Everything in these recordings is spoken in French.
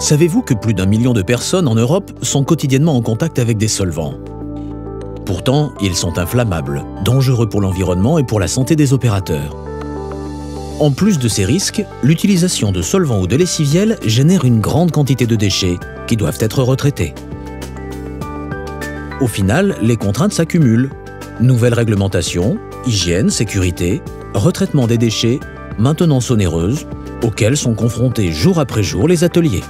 Savez-vous que plus d'1 million de personnes en Europe sont quotidiennement en contact avec des solvants? Pourtant, ils sont inflammables, dangereux pour l'environnement et pour la santé des opérateurs. En plus de ces risques, l'utilisation de solvants ou de lessiviels génère une grande quantité de déchets qui doivent être retraités. Au final, les contraintes s'accumulent. Nouvelles réglementations, hygiène, sécurité, retraitement des déchets, maintenance onéreuse, auxquelles sont confrontés jour après jour les ateliers.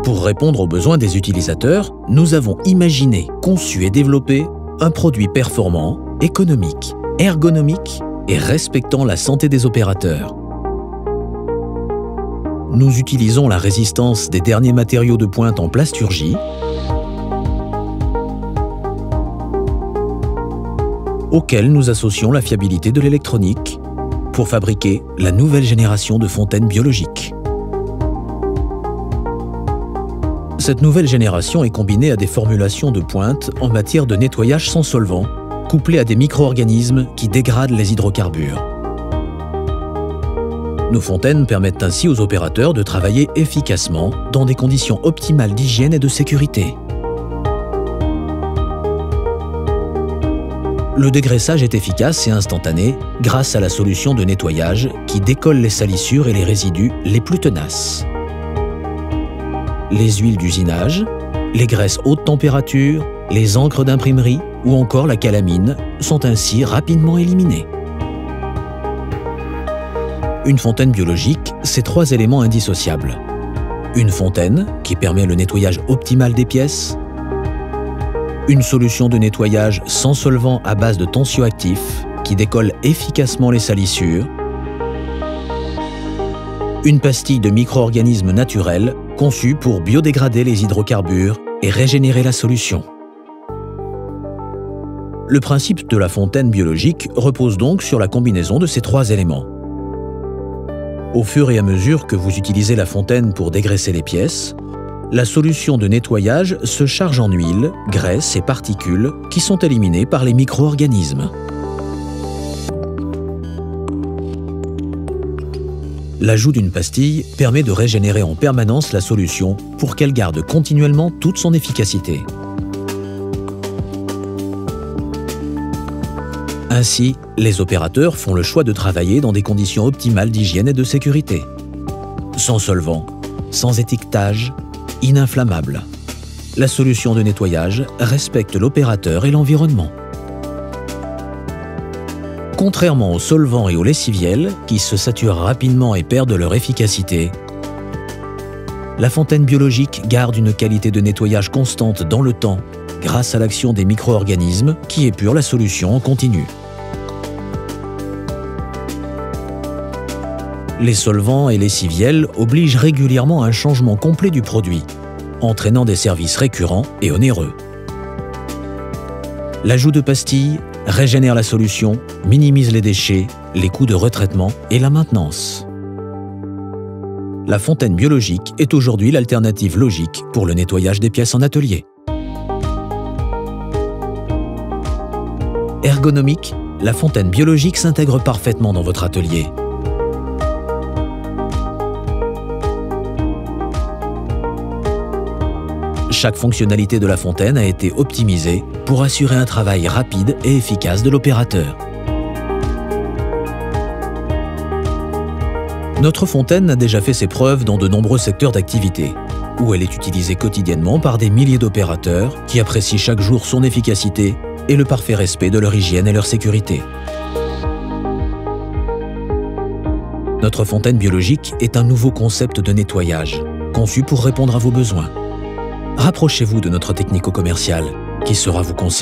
Pour répondre aux besoins des utilisateurs, nous avons imaginé, conçu et développé un produit performant, économique, ergonomique et respectant la santé des opérateurs. Nous utilisons la résistance des derniers matériaux de pointe en plasturgie, auxquels nous associons la fiabilité de l'électronique pour fabriquer la nouvelle génération de fontaines biologiques. Cette nouvelle génération est combinée à des formulations de pointe en matière de nettoyage sans solvant, couplées à des micro-organismes qui dégradent les hydrocarbures. Nos fontaines permettent ainsi aux opérateurs de travailler efficacement dans des conditions optimales d'hygiène et de sécurité. Le dégraissage est efficace et instantané grâce à la solution de nettoyage qui décolle les salissures et les résidus les plus tenaces. Les huiles d'usinage, les graisses haute température, les encres d'imprimerie ou encore la calamine sont ainsi rapidement éliminées. Une fontaine biologique, c'est 3 éléments indissociables. Une fontaine qui permet le nettoyage optimal des pièces, une solution de nettoyage sans solvant à base de tensioactifs qui décolle efficacement les salissures, une pastille de micro-organismes naturels conçue pour biodégrader les hydrocarbures et régénérer la solution. Le principe de la fontaine biologique repose donc sur la combinaison de ces 3 éléments. Au fur et à mesure que vous utilisez la fontaine pour dégraisser les pièces, la solution de nettoyage se charge en huile, graisse et particules qui sont éliminées par les micro-organismes. L'ajout d'une pastille permet de régénérer en permanence la solution pour qu'elle garde continuellement toute son efficacité. Ainsi, les opérateurs font le choix de travailler dans des conditions optimales d'hygiène et de sécurité. Sans solvant, sans étiquetage, ininflammable. La solution de nettoyage respecte l'opérateur et l'environnement. Contrairement aux solvants et aux lessiviels, qui se saturent rapidement et perdent leur efficacité, la fontaine biologique garde une qualité de nettoyage constante dans le temps grâce à l'action des micro-organismes qui épurent la solution en continu. Les solvants et lessiviels obligent régulièrement à un changement complet du produit, entraînant des services récurrents et onéreux. L'ajout de pastilles régénère la solution, minimise les déchets, les coûts de retraitement et la maintenance. La fontaine biologique est aujourd'hui l'alternative logique pour le nettoyage des pièces en atelier. Ergonomique, la fontaine biologique s'intègre parfaitement dans votre atelier. Chaque fonctionnalité de la fontaine a été optimisée pour assurer un travail rapide et efficace de l'opérateur. Notre fontaine a déjà fait ses preuves dans de nombreux secteurs d'activité, où elle est utilisée quotidiennement par des milliers d'opérateurs qui apprécient chaque jour son efficacité et le parfait respect de leur hygiène et leur sécurité. Notre fontaine biologique est un nouveau concept de nettoyage, conçu pour répondre à vos besoins. Rapprochez-vous de notre technico-commercial qui saura vous conseiller.